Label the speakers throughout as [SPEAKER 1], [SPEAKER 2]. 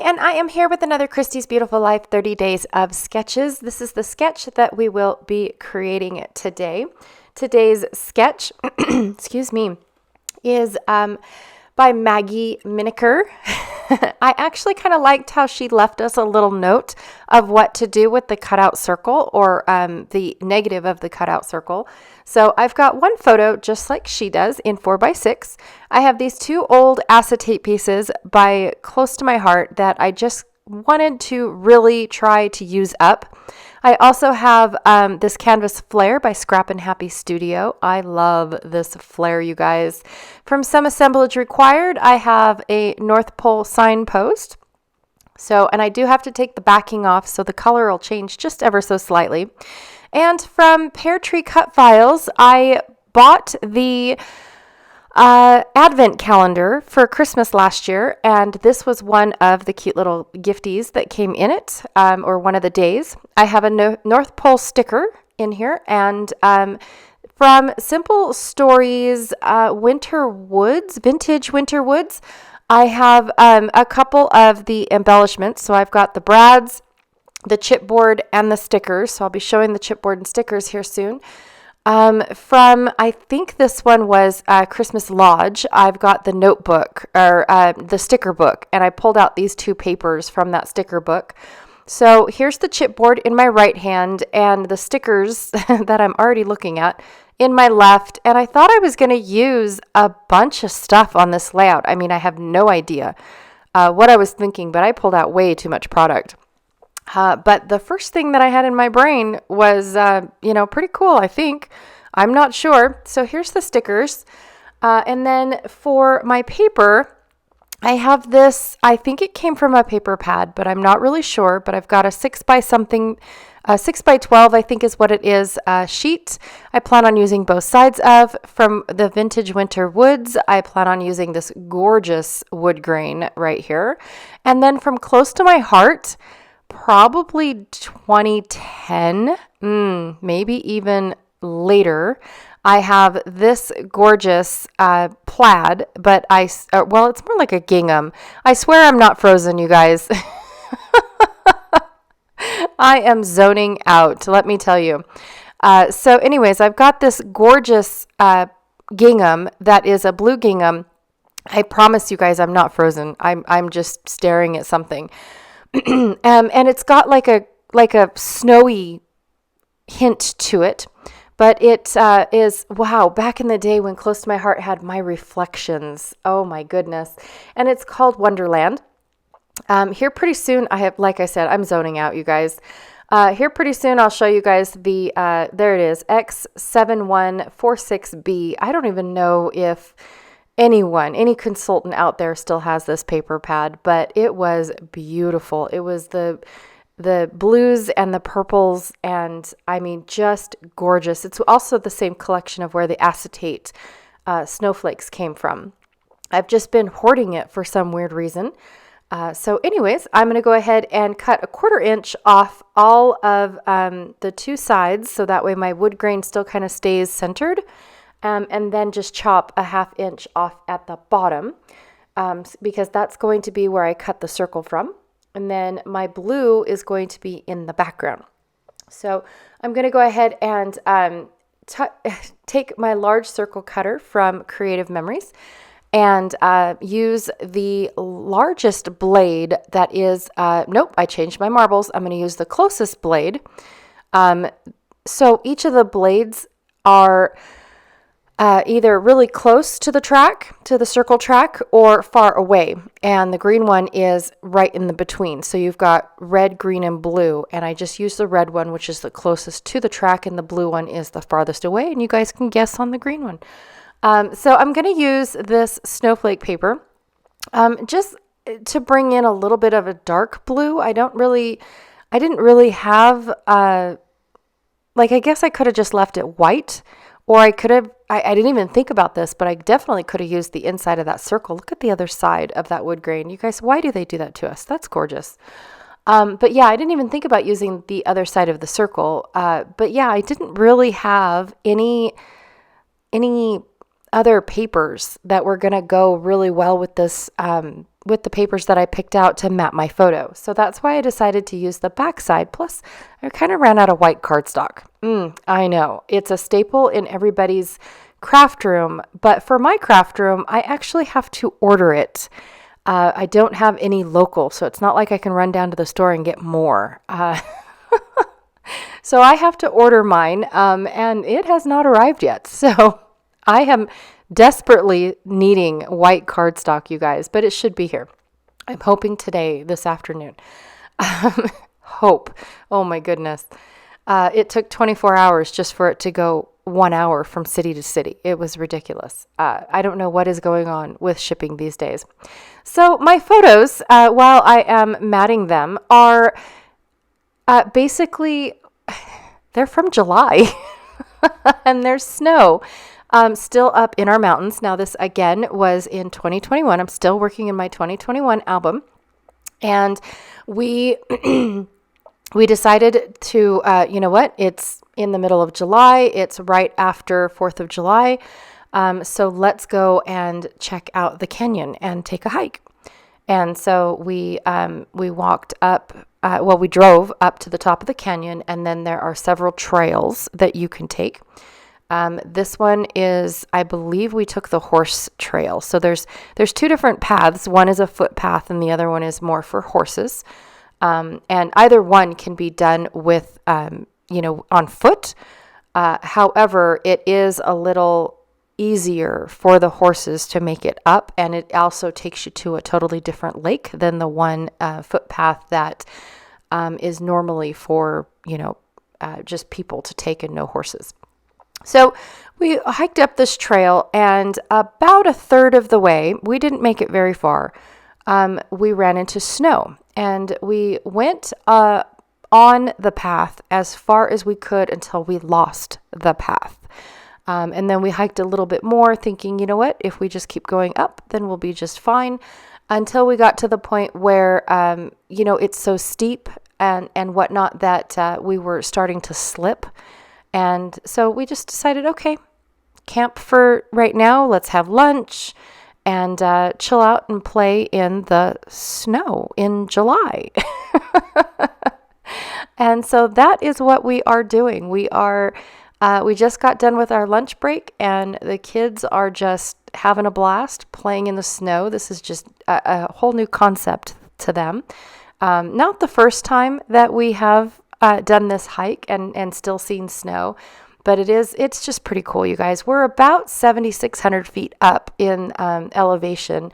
[SPEAKER 1] and I am here with another Christy's Beautiful Life 30 Days of Sketches. This is the sketch that we will be creating today. Today's sketch, excuse me, is by Maggie Miniker. I actually kind of liked how she left us a little note of what to do with the cutout circle, or the negative of the cutout circle. So I've got one photo just like she does in 4x6. I have these two old acetate pieces by close to my heart that I just wanted to really try to use up. I also have this canvas flare by Scrap and Happy Studio. I love this flare, you guys. From Some Assemblage Required, I have a North Pole signpost. And I do have to take the backing off, so the color will change just ever so slightly. And from Pear Tree Cut Files, I bought the advent calendar for Christmas last year, and this was one of the cute little gifties that came in it, or one of the days. I have a North Pole sticker in here, and from Simple Stories Vintage Winter Woods, I have a couple of the embellishments. So I've got the brads, the chipboard, and the stickers. So I'll be showing the chipboard and stickers here soon. From, I think this one was Christmas Lodge, I've got the notebook, or the sticker book, and I pulled out these two papers from that sticker book. So here's the chipboard in my right hand and the stickers that I'm already looking at in my left. And I thought I was going to use a bunch of stuff on this layout. I mean, I have no idea what I was thinking, but I pulled out way too much product. But the first thing that I had in my brain was, pretty cool, I think. I'm not sure. So here's the stickers. And then for my paper, I have this, I think it came from a paper pad, but I'm not really sure. But I've got a 6x12, I think is what it is, sheet. I plan on using both sides of. From the Vintage Winter Woods, I plan on using this gorgeous wood grain right here. And then from Close to My Heart, probably 2010, maybe even later, I have this gorgeous plaid, but it's more like a gingham. I swear I'm not frozen, you guys. I am zoning out, let me tell you. So anyways, I've got this gorgeous gingham that is a blue gingham. I promise you guys I'm not frozen. I'm just staring at something. And it's got like a snowy hint to it, but it is, wow, back in the day when Close to My Heart had My Reflections. Oh my goodness. And it's called Wonderland. Here pretty soon, like I said, I'm zoning out, you guys. Here pretty soon, I'll show you guys the, there it is, X7146B. I don't even know if any consultant out there still has this paper pad, but it was beautiful. It was the blues and the purples, and I mean, just gorgeous. It's also the same collection of where the acetate snowflakes came from. I've just been hoarding it for some weird reason. So anyways, I'm going to go ahead and cut a 1/4 inch off all of the two sides, so that way my wood grain still kind of stays centered. And then just chop a 1/2 inch off at the bottom, because that's going to be where I cut the circle from. And then my blue is going to be in the background. So I'm going to go ahead and take my large circle cutter from Creative Memories and use the largest blade that is, nope, I changed my marbles. I'm going to use the closest blade. So each of the blades are either really close to the track, to the circle track, or far away. And the green one is right in the between. So you've got red, green, and blue. And I just use the red one, which is the closest to the track, and the blue one is the farthest away. And you guys can guess on the green one. So I'm going to use this snowflake paper just to bring in a little bit of a dark blue. I didn't really have, I guess I could have just left it white. Or I could have, I didn't even think about this, but I definitely could have used the inside of that circle. Look at the other side of that wood grain. You guys, why do they do that to us? That's gorgeous. But yeah, I didn't even think about using the other side of the circle. But yeah, I didn't really have any other papers that were going to go really well with this with the papers that I picked out to map my photo. So that's why I decided to use the backside. Plus, I kind of ran out of white cardstock. I know, it's a staple in everybody's craft room, but for my craft room, I actually have to order it. I don't have any local, so it's not like I can run down to the store and get more. So I have to order mine, and it has not arrived yet. So I am desperately needing white cardstock, you guys, but it should be here. I'm hoping today, this afternoon. Hope. Oh my goodness. It took 24 hours just for it to go 1 hour from city to city. It was ridiculous. I don't know what is going on with shipping these days. So my photos, while I am matting them, are basically, they're from July. And there's snow still up in our mountains. Now, this again was in 2021. I'm still working in my 2021 album. And we we decided to, you know what? It's in the middle of July. It's right after 4th of July. So let's go and check out the canyon and take a hike. And so we walked up, we drove up to the top of the canyon, and then there are several trails that you can take. This one is, I believe we took the horse trail. So there's two different paths. One is a footpath and the other one is more for horses. And either one can be done with, on foot. However, it is a little easier for the horses to make it up, and it also takes you to a totally different lake than the one footpath that is normally for, just people to take and no horses. So we hiked up this trail, and about a third of the way, we didn't make it very far, we ran into snow, and we went on the path as far as we could until we lost the path. And then we hiked a little bit more thinking, you know what, if we just keep going up, then we'll be just fine, until we got to the point where, it's so steep and whatnot that we were starting to slip. And so we just decided, okay, camp for right now. Let's have lunch and chill out and play in the snow in July. And so that is what we are doing. We just got done with our lunch break, and the kids are just having a blast playing in the snow. This is just a whole new concept to them. Not the first time that we have done this hike and still seen snow, but it's just pretty cool, you guys. We're about 7,600 feet up in elevation.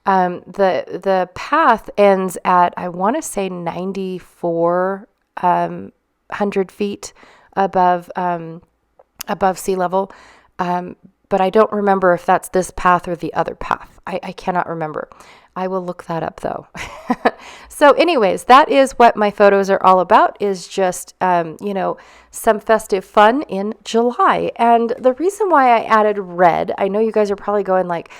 [SPEAKER 1] The path ends at, I want to say, 9,400 feet above sea level. But I don't remember if that's this path or the other path. I cannot remember. I will look that up though. So anyways, that is what my photos are all about, is just, some festive fun in July. And the reason why I added red, I know you guys are probably going like,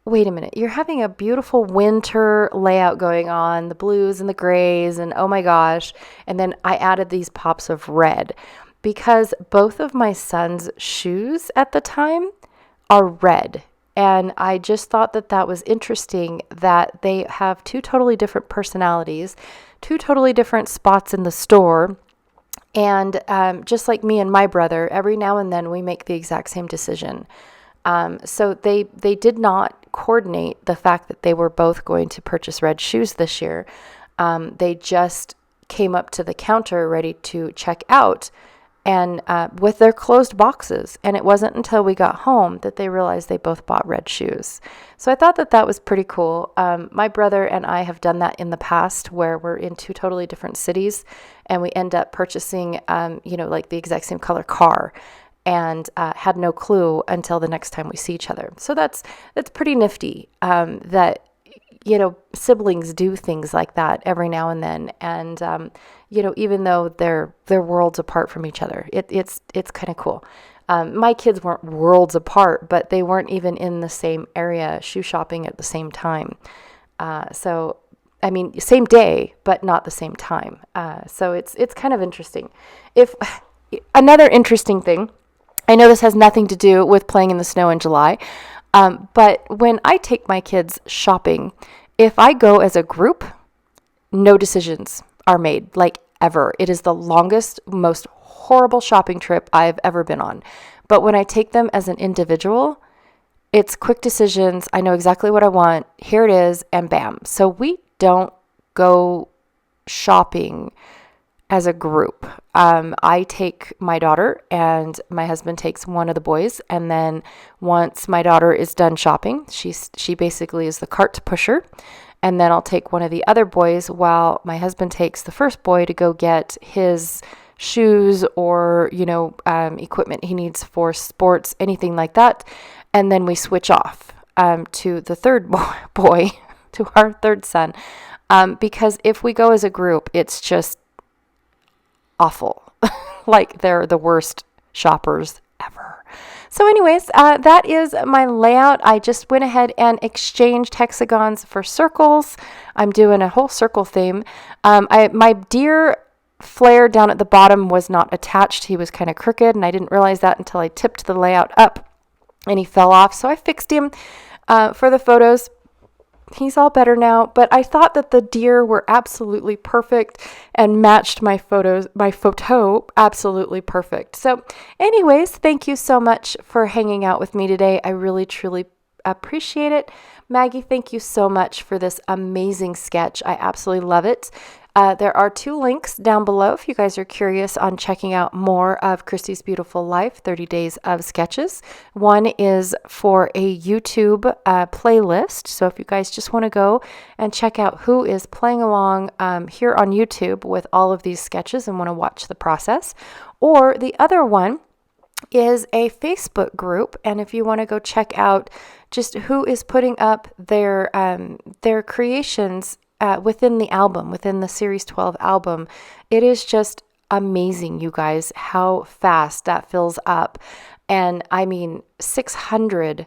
[SPEAKER 1] wait a minute, you're having a beautiful winter layout going on, the blues and the grays, and oh my gosh. And then I added these pops of red because both of my son's shoes at the time are red. And I just thought that was interesting that they have two totally different personalities, two totally different spots in the store. And just like me and my brother, every now and then we make the exact same decision. So they did not coordinate the fact that they were both going to purchase red shoes this year. They just came up to the counter ready to check out, and with their closed boxes. And it wasn't until we got home that they realized they both bought red shoes. So I thought that was pretty cool. My brother and I have done that in the past, where we're in two totally different cities and we end up purchasing, like the exact same color car, and had no clue until the next time we see each other. So that's pretty nifty, that siblings do things like that every now and then. And, even though they're worlds apart from each other, it's kind of cool. My kids weren't worlds apart, but they weren't even in the same area shoe shopping at the same time. Same day, but not the same time. So it's kind of interesting. Another interesting thing, I know this has nothing to do with playing in the snow in July, but when I take my kids shopping, if I go as a group, no decisions are made, like ever. It is the longest, most horrible shopping trip I've ever been on. But when I take them as an individual, it's quick decisions. I know exactly what I want. Here it is, and bam. So we don't go shopping as a group. I take my daughter and my husband takes one of the boys. And then once my daughter is done shopping, she basically is the cart pusher. And then I'll take one of the other boys while my husband takes the first boy to go get his shoes or, equipment he needs for sports, anything like that. And then we switch off to the third boy, to our third son. Because if we go as a group, it's just awful. Like they're the worst shoppers ever. So anyways, that is my layout. I just went ahead and exchanged hexagons for circles. I'm doing a whole circle theme. My deer flare down at the bottom was not attached. He was kind of crooked, and I didn't realize that until I tipped the layout up and he fell off. So I fixed him for the photos. He's all better now, but I thought that the deer were absolutely perfect and matched my photo absolutely perfect. So anyways, thank you so much for hanging out with me today. I really, truly appreciate it. Maggie, thank you so much for this amazing sketch. I absolutely love it. There are 2 links down below if you guys are curious on checking out more of Christy's Beautiful Life, 30 Days of Sketches. One is for a YouTube playlist. So if you guys just want to go and check out who is playing along here on YouTube with all of these sketches and want to watch the process. Or the other one is a Facebook group, and if you want to go check out just who is putting up their creations within the album, within the Series 12 album, it is just amazing, you guys, how fast that fills up. And I mean, 600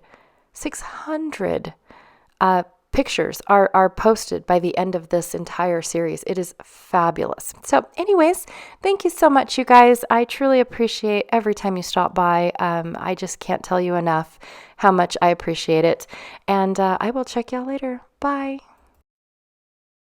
[SPEAKER 1] pictures are posted by the end of this entire series. It is fabulous. So anyways, thank you so much, you guys. I truly appreciate every time you stop by. I just can't tell you enough how much I appreciate it. And I will check y'all later. Bye.